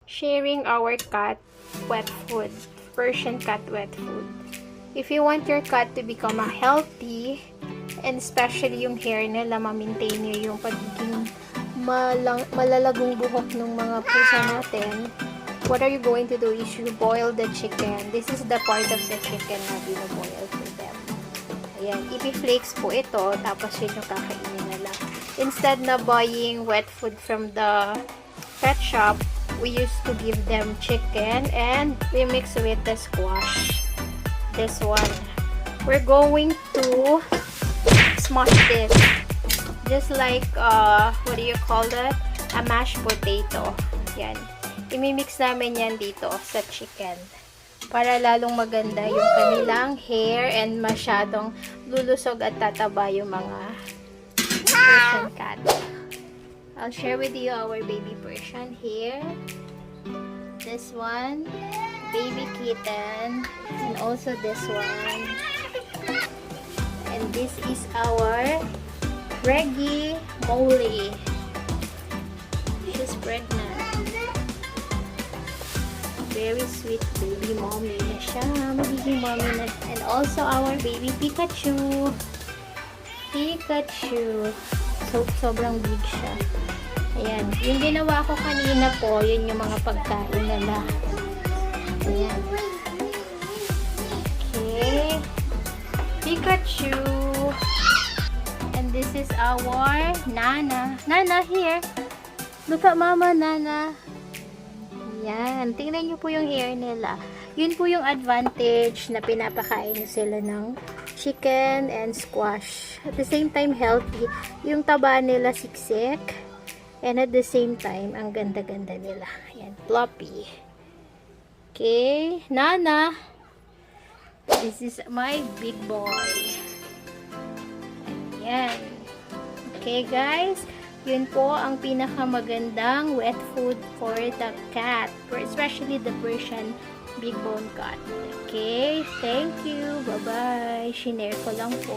sharing our cat wet food, Persian cat wet food. If you want your cat to become a healthy, and especially yung hair nila, ma-maintain nyo yung pagiging malalagong buhok ng mga pusa natin, what are you going to do is you boil the chicken. This is the part of the chicken na binoboil for them. Ayan, ipi-flakes po ito, tapos yun yung kakainin nila. Instead na buying wet food from the pet shop, we used to give them chicken and we mix with the squash. This one. We're going to smash this. Just like, what do you call that? A mashed potato. Yan. Imimix namin yan dito sa chicken. Para lalong maganda yung kanilang hair and masyadong lulusog at tataba yung mga Persian cat. I'll share with you our baby Persian here. This one, baby kitten, and also this one. And this is our Reggie Molly. She's pregnant. Very sweet baby mommy na siya. Magiging mommy na. And also our baby Pikachu. Pikachu. So, sobrang big siya. Ayan. Yung ginawa ko kanina po, yun yung mga pagkain nila. Ayan. Okay. Pikachu. And this is our Nana. Nana, here. Look at Mama, Nana. Ayan. Tingnan nyo po yung hair nila. Yun po yung advantage na pinapakain nyo sila ng chicken and squash. At the same time, healthy. Yung taba nila siksik. And at the same time, ang ganda-ganda nila. Ayan, floppy. Okay, Nana. This is my big boy. Ayan. Okay, guys. Yun po ang pinakamagandang wet food for the cat. Especially the Persian big bone cat. Okay, thank you. Bye-bye. Shinare ko lang po.